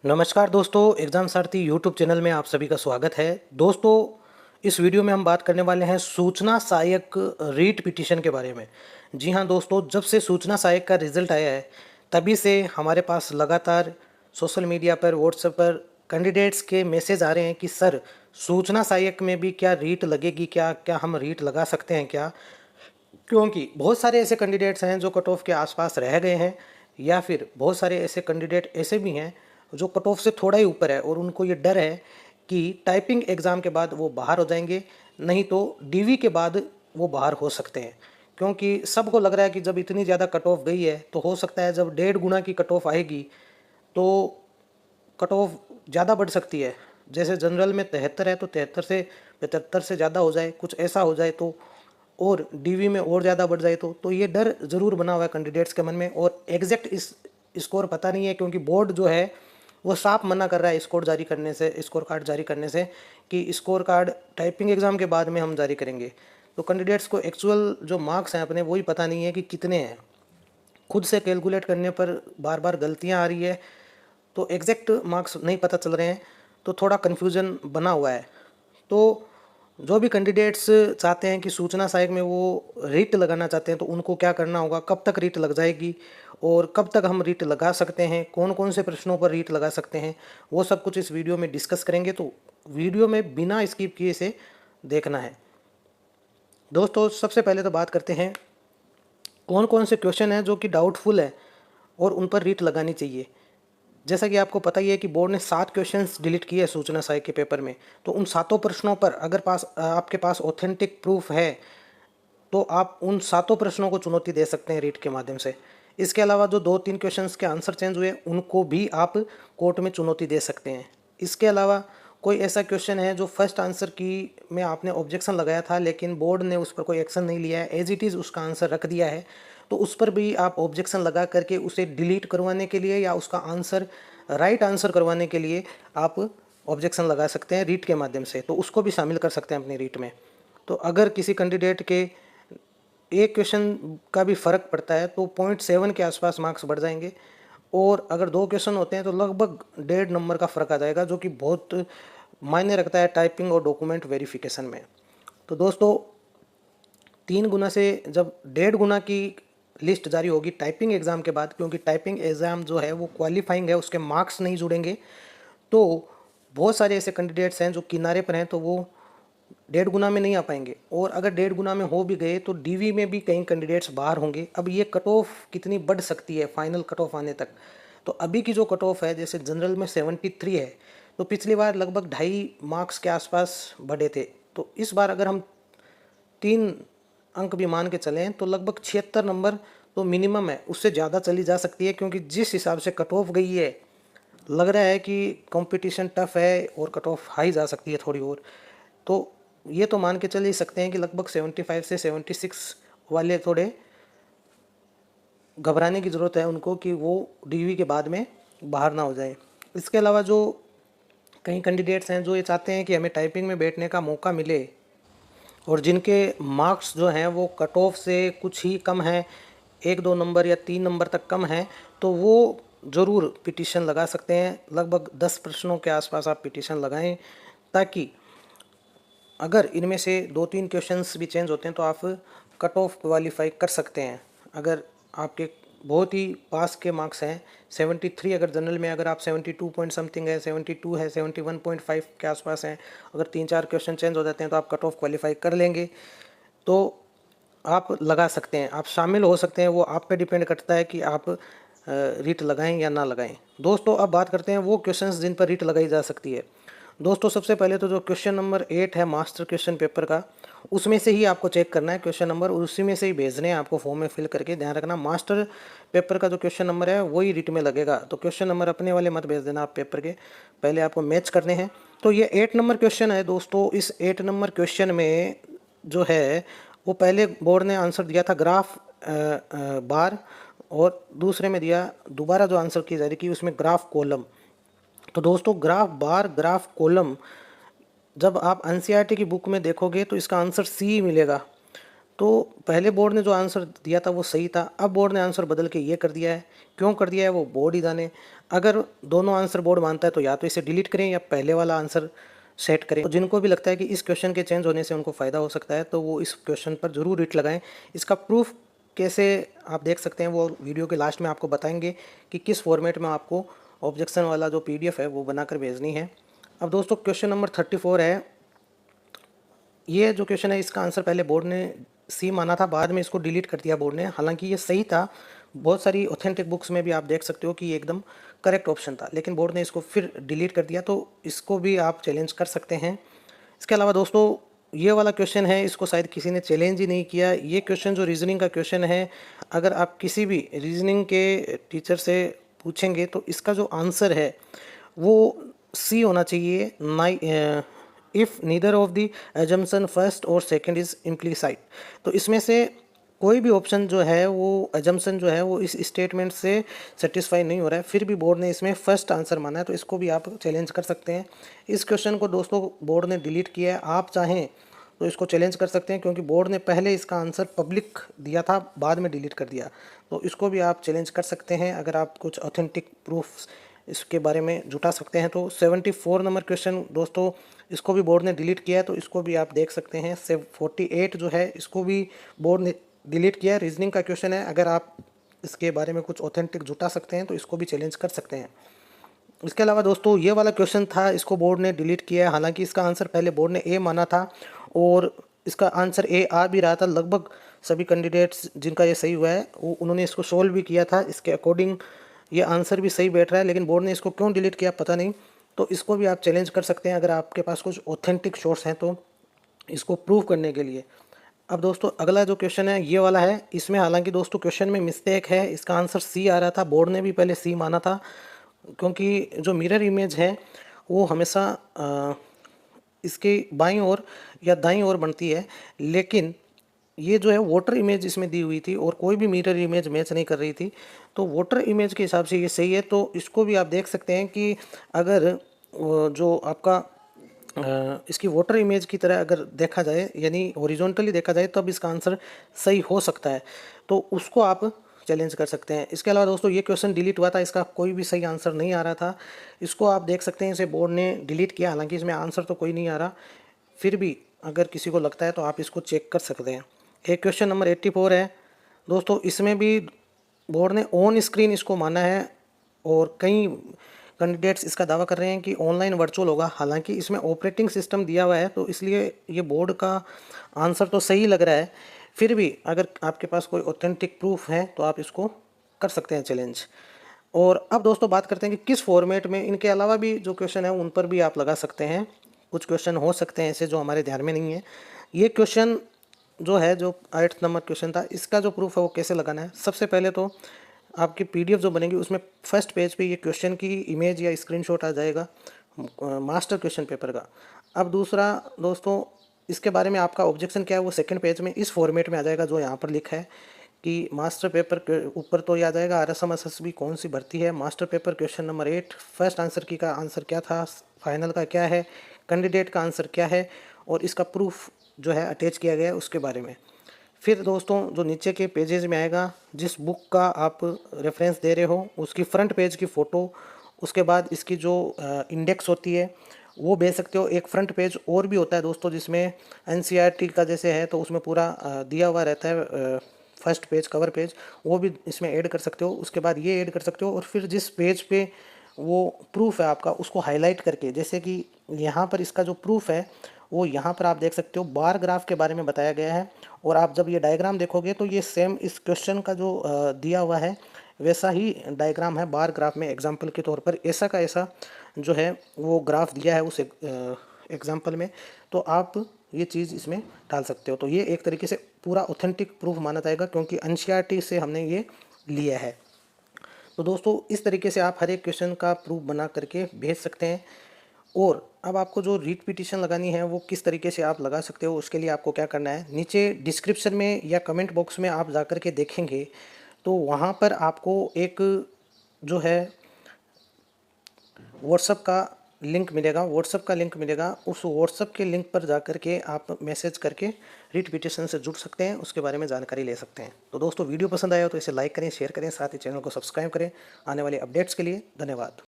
नमस्कार दोस्तों, एग्ज़ाम सारथी YouTube channel में आप सभी का स्वागत है। दोस्तों, इस वीडियो में हम बात करने वाले हैं सूचना सहायक रीट पिटीशन के बारे में। जी हाँ दोस्तों, जब से सूचना सहायक का रिज़ल्ट आया है तभी से हमारे पास लगातार सोशल मीडिया पर, व्हाट्सएप पर कैंडिडेट्स के मैसेज आ रहे हैं कि सर, सूचना सहायक में भी क्या रीट लगेगी, क्या क्या हम रीट लगा सकते हैं क्या? क्योंकि बहुत सारे ऐसे कैंडिडेट्स हैं जो कट ऑफ के आसपास रह गए हैं, या फिर बहुत सारे ऐसे कैंडिडेट ऐसे भी हैं जो कट ऑफ से थोड़ा ही ऊपर है और उनको ये डर है कि टाइपिंग एग्ज़ाम के बाद वो बाहर हो जाएंगे, नहीं तो डीवी के बाद वो बाहर हो सकते हैं। क्योंकि सबको लग रहा है कि जब इतनी ज़्यादा कट ऑफ गई है तो हो सकता है जब 1.5 गुना की कट ऑफ आएगी तो कट ऑफ ज़्यादा बढ़ सकती है। जैसे जनरल में 73 है तो 73 से 75 से ज़्यादा हो जाए, कुछ ऐसा हो जाए तो, और डीवी में और ज़्यादा बढ़ जाए तो ये डर ज़रूर बना हुआ है कैंडिडेट्स के मन में। और एग्जैक्ट इस स्कोर पता नहीं है, क्योंकि बोर्ड जो है वो साफ मना कर रहा है स्कोर कार्ड जारी करने से कि स्कोर कार्ड टाइपिंग एग्ज़ाम के बाद में हम जारी करेंगे। तो कैंडिडेट्स को एक्चुअल जो मार्क्स हैं अपने वही पता नहीं है कि कितने हैं। खुद से कैलकुलेट करने पर बार बार गलतियाँ आ रही है, तो एग्जैक्ट मार्क्स नहीं पता चल रहे हैं, तो थोड़ा कन्फ्यूज़न बना हुआ है। तो जो भी कैंडिडेट्स चाहते हैं कि सूचना सहायक में वो रीट लगाना चाहते हैं तो उनको क्या करना होगा, कब तक रीट लग जाएगी और कब तक हम रीट लगा सकते हैं, कौन कौन से प्रश्नों पर रीट लगा सकते हैं, वो सब कुछ इस वीडियो में डिस्कस करेंगे। तो वीडियो में बिना स्किप किए से देखना है। दोस्तों, सबसे पहले तो बात करते हैं कौन कौन से क्वेश्चन हैं जो कि डाउटफुल है और उन पर रीट लगानी चाहिए। जैसा कि आपको पता ही है कि बोर्ड ने 7 क्वेश्चंस डिलीट किए सूचना सहायक के पेपर में, तो उन सातों प्रश्नों पर अगर आपके पास ऑथेंटिक प्रूफ है तो आप उन सातों प्रश्नों को चुनौती दे सकते हैं रीट के माध्यम से। इसके अलावा जो 2-3 क्वेश्चंस के आंसर चेंज हुए उनको भी आप कोर्ट में चुनौती दे सकते हैं। इसके अलावा कोई ऐसा क्वेश्चन है जो फर्स्ट आंसर की में आपने ऑब्जेक्शन लगाया था लेकिन बोर्ड ने उस पर कोई एक्शन नहीं लिया है, एज इट इज़ उसका आंसर रख दिया है, तो उस पर भी आप ऑब्जेक्शन लगा करके उसे डिलीट करवाने के लिए या उसका आंसर राइट आंसर करवाने के लिए आप ऑब्जेक्शन लगा सकते हैं रीट के माध्यम से, तो उसको भी शामिल कर सकते हैं अपनी रीट में। तो अगर किसी कैंडिडेट के एक क्वेश्चन का भी फ़र्क पड़ता है तो 0.7 के आसपास मार्क्स बढ़ जाएंगे, और अगर 2 क्वेश्चन होते हैं तो लगभग 1.5 नंबर का फ़र्क आ जाएगा, जो कि बहुत मायने रखता है टाइपिंग और डॉक्यूमेंट वेरिफिकेशन में। तो दोस्तों, 3 गुना से जब 1.5 गुना की लिस्ट जारी होगी टाइपिंग एग्ज़ाम के बाद, क्योंकि टाइपिंग एग्ज़ाम जो है वो क्वालिफाइंग है, उसके मार्क्स नहीं जुड़ेंगे, तो बहुत सारे ऐसे कैंडिडेट्स हैं जो किनारे पर हैं तो वो 1.5 गुना में नहीं आ पाएंगे, और अगर 1.5 गुना में हो भी गए तो डीवी में भी कई कैंडिडेट्स बाहर होंगे। अब ये कट ऑफ कितनी बढ़ सकती है फाइनल कट ऑफ आने तक, तो अभी की जो कट ऑफ है जैसे जनरल में 73 है, तो पिछली बार लगभग 2.5 मार्क्स के आसपास बढ़े थे। तो इस बार अगर हम 3 अंक भी मान के चलें तो लगभग 76 नंबर तो मिनिमम है, उससे ज़्यादा चली जा सकती है, क्योंकि जिस हिसाब से कट ऑफ गई है लग रहा है कि कंपटीशन टफ है और कट ऑफ हाई जा सकती है थोड़ी और। तो ये तो मान के चल ही सकते हैं कि लगभग 75 से 76 वाले थोड़े घबराने की ज़रूरत है उनको कि वो डीवी के बाद में बाहर ना हो जाए। इसके अलावा जो कई कैंडिडेट्स हैं जो ये चाहते हैं कि हमें टाइपिंग में बैठने का मौका मिले और जिनके मार्क्स जो हैं वो कट ऑफ से कुछ ही कम हैं, 1-2 नंबर या 3 नंबर तक कम हैं, तो वो ज़रूर पिटीशन लगा सकते हैं। लगभग 10 प्रश्नों के आसपास आप पिटीशन लगाएं, ताकि अगर इनमें से 2-3 क्वेश्चंस भी चेंज होते हैं तो आप कट ऑफ क्वालिफाई कर सकते हैं। अगर आपके बहुत ही पास के मार्क्स हैं 73, अगर जनरल में अगर आप 72 पॉइंट समथिंग है, 72 है, 71.5 के आसपास हैं, अगर 3-4 क्वेश्चन चेंज हो जाते हैं तो आप कट ऑफ क्वालिफाई कर लेंगे, तो आप लगा सकते हैं, आप शामिल हो सकते हैं। वो आप पे डिपेंड करता है कि आप रीट लगाएं या ना लगाएं। दोस्तों, अब बात करते हैं वो क्वेश्चंस जिन पर रीट लगाई जा सकती है। दोस्तों, सबसे पहले तो जो क्वेश्चन नंबर 8 है मास्टर क्वेश्चन पेपर का, उसमें से ही आपको चेक करना है क्वेश्चन नंबर, उसी में से ही भेजने हैं आपको फॉर्म में फिल करके। ध्यान रखना, मास्टर पेपर का जो क्वेश्चन नंबर है वही रीट में लगेगा, तो क्वेश्चन नंबर अपने वाले मत भेज देना आप पेपर के, पहले आपको मैच करने हैं। तो ये 8 नंबर क्वेश्चन है दोस्तों। इस 8 नंबर क्वेश्चन में जो है वो पहले बोर्ड ने आंसर दिया था ग्राफ बार, और दूसरे में दिया दोबारा जो आंसर की जारी की उसमें ग्राफ कॉलम। तो दोस्तों, ग्राफ बार ग्राफ कॉलम जब आप एनसीईआरटी की बुक में देखोगे तो इसका आंसर सी मिलेगा। तो पहले बोर्ड ने जो आंसर दिया था वो सही था, अब बोर्ड ने आंसर बदल के ये कर दिया है। क्यों कर दिया है वो बोर्ड ही जाने। अगर दोनों आंसर बोर्ड मानता है तो या तो इसे डिलीट करें या पहले वाला आंसर सेट करें। तो जिनको भी लगता है कि इस क्वेश्चन के चेंज होने से उनको फ़ायदा हो सकता है तो वो इस क्वेश्चन पर ज़रूर हिट लगाएं। इसका प्रूफ कैसे आप देख सकते हैं वो वीडियो के लास्ट में आपको बताएंगे कि किस फॉर्मेट में आपको ऑब्जेक्शन वाला जो PDF है वो बनाकर भेजनी है। अब दोस्तों क्वेश्चन नंबर 34 है। ये जो क्वेश्चन है इसका आंसर पहले बोर्ड ने सी माना था, बाद में इसको डिलीट कर दिया बोर्ड ने। हालांकि ये सही था, बहुत सारी ऑथेंटिक बुक्स में भी आप देख सकते हो कि ये एकदम करेक्ट ऑप्शन था, लेकिन बोर्ड ने इसको फिर डिलीट कर दिया। तो इसको भी आप चैलेंज कर सकते हैं। इसके अलावा दोस्तों ये वाला क्वेश्चन है, इसको शायद किसी ने चैलेंज ही नहीं किया। ये क्वेश्चन जो रीजनिंग का क्वेश्चन है, अगर आप किसी भी रीजनिंग के टीचर से पूछेंगे तो इसका जो आंसर है वो सी होना चाहिए। नाइ if neither of the assumption first और सेकंड इज इम्प्लीसाइट। तो इसमें से कोई भी ऑप्शन जो है वो एजम्पशन जो है वो इस स्टेटमेंट से सेटिस्फाई नहीं हो रहा है, फिर भी बोर्ड ने इसमें फर्स्ट आंसर माना है, तो इसको भी आप चैलेंज कर सकते हैं। इस क्वेश्चन को दोस्तों बोर्ड ने डिलीट किया है, आप चाहें तो इसको चैलेंज कर सकते हैं क्योंकि बोर्ड ने पहले इसका आंसर पब्लिक दिया था, बाद में डिलीट कर दिया। तो इसको भी आप चैलेंज कर सकते हैं अगर आप कुछ ऑथेंटिक प्रूफ इसके बारे में जुटा सकते हैं। तो 74 नंबर क्वेश्चन दोस्तों, इसको भी बोर्ड ने डिलीट किया है, तो इसको भी आप देख सकते हैं। 48 जो है इसको भी बोर्ड ने डिलीट किया है। रीजनिंग का क्वेश्चन है, अगर आप इसके बारे में कुछ ऑथेंटिक जुटा सकते हैं तो इसको भी चैलेंज कर सकते हैं। इसके अलावा दोस्तों ये वाला क्वेश्चन था, इसको बोर्ड ने डिलीट किया है। हालांकि इसका आंसर पहले बोर्ड ने ए माना था और इसका आंसर ए आ भी रहा था। लगभग सभी कैंडिडेट्स जिनका ये सही हुआ है वो उन्होंने इसको सोल्व भी किया था, इसके अकॉर्डिंग ये आंसर भी सही बैठ रहा है, लेकिन बोर्ड ने इसको क्यों डिलीट किया पता नहीं। तो इसको भी आप चैलेंज कर सकते हैं अगर आपके पास कुछ ऑथेंटिक सोर्स हैं तो इसको प्रूव करने के लिए। अब दोस्तों अगला जो क्वेश्चन है ये वाला है। इसमें हालांकि दोस्तों क्वेश्चन में मिस्टेक है, इसका आंसर सी आ रहा था, बोर्ड ने भी पहले सी माना था क्योंकि जो मिरर इमेज है वो हमेशा इसके बाईं ओर या दाईं ओर बनती है, लेकिन ये जो है वोटर इमेज इसमें दी हुई थी और कोई भी मिरर इमेज मैच नहीं कर रही थी, तो वोटर इमेज के हिसाब से ये सही है। तो इसको भी आप देख सकते हैं कि अगर जो आपका इसकी वोटर इमेज की तरह अगर देखा जाए यानी हॉरिजॉन्टली देखा जाए तब इसका आंसर सही हो सकता है, तो उसको आप चैलेंज कर सकते हैं। इसके अलावा दोस्तों ये क्वेश्चन डिलीट हुआ था, इसका कोई भी सही आंसर नहीं आ रहा था, इसको आप देख सकते हैं इसे बोर्ड ने डिलीट किया। हालांकि इसमें आंसर तो कोई नहीं आ रहा, फिर भी अगर किसी को लगता है तो आप इसको चेक कर सकते हैं। एक क्वेश्चन नंबर 84 है दोस्तों, इसमें भी बोर्ड ने ऑन स्क्रीन इसको माना है और कई कैंडिडेट्स इसका दावा कर रहे हैं कि ऑनलाइन वर्चुअल होगा। हालांकि इसमें ऑपरेटिंग सिस्टम दिया हुआ है तो इसलिए ये बोर्ड का आंसर तो सही लग रहा है, फिर भी अगर आपके पास कोई ऑथेंटिक प्रूफ है तो आप इसको कर सकते हैं चैलेंज। और अब दोस्तों बात करते हैं कि किस फॉर्मेट में, इनके अलावा भी जो क्वेश्चन है उन पर भी आप लगा सकते हैं। कुछ क्वेश्चन हो सकते हैं ऐसे जो हमारे ध्यान में नहीं है। ये क्वेश्चन जो है जो 8 नंबर क्वेश्चन था, इसका जो प्रूफ है वो कैसे लगाना है। सबसे पहले तो आपकी PDF जो बनेगी उसमें फर्स्ट पेज पे ये क्वेश्चन की इमेज या स्क्रीनशॉट आ जाएगा मास्टर क्वेश्चन पेपर का। अब दूसरा दोस्तों इसके बारे में आपका ऑब्जेक्शन क्या है वो सेकंड पेज में इस फॉर्मेट में आ जाएगा जो यहाँ पर लिखा है कि मास्टर पेपर के ऊपर तो ये आ जाएगा RSM कौन सी भर्ती है, master paper question number 8 first answer की का आंसर क्या था, फाइनल का क्या है, कैंडिडेट का आंसर क्या है और इसका प्रूफ जो है अटैच किया गया है उसके बारे में। फिर दोस्तों जो नीचे के पेजेस में आएगा, जिस बुक का आप रेफरेंस दे रहे हो उसकी फ्रंट पेज की फ़ोटो, उसके बाद इसकी जो इंडेक्स होती है वो भेज सकते हो। एक फ्रंट पेज और भी होता है दोस्तों जिसमें NCERT का जैसे है तो उसमें पूरा दिया हुआ रहता है फर्स्ट पेज कवर पेज, वो भी इसमें ऐड कर सकते हो। उसके बाद ये ऐड कर सकते हो और फिर जिस पेज पे वो प्रूफ है आपका उसको हाईलाइट करके, जैसे कि यहाँ पर इसका जो प्रूफ है वो यहाँ पर आप देख सकते हो बार ग्राफ के बारे में बताया गया है। और आप जब ये डायग्राम देखोगे तो ये सेम इस क्वेश्चन का जो दिया हुआ है वैसा ही डायग्राम है बार ग्राफ में। एग्जाम्पल के तौर पर ऐसा का ऐसा जो है वो ग्राफ दिया है उस एग्जाम्पल में, तो आप ये चीज़ इसमें डाल सकते हो। तो ये एक तरीके से पूरा ऑथेंटिक प्रूफ माना जाएगा क्योंकि NCERT से हमने ये लिया है। तो दोस्तों इस तरीके से आप हर एक क्वेश्चन का प्रूफ बना करके भेज सकते हैं। और अब आपको जो रीट पिटीशन लगानी है वो किस तरीके से आप लगा सकते हो, उसके लिए आपको क्या करना है, नीचे डिस्क्रिप्शन में या कमेंट बॉक्स में आप जा कर के देखेंगे तो वहाँ पर आपको एक जो है व्हाट्सएप का लिंक मिलेगा, व्हाट्सअप का लिंक मिलेगा, उस व्हाट्सअप के लिंक पर जा कर के आप मैसेज करके रीट पिटीशन से जुड़ सकते हैं, उसके बारे में जानकारी ले सकते हैं। तो दोस्तों वीडियो पसंद आया हो तो इसे लाइक करें, शेयर करें, साथ ही चैनल को सब्सक्राइब करें। आने वाले अपडेट्स के लिए धन्यवाद।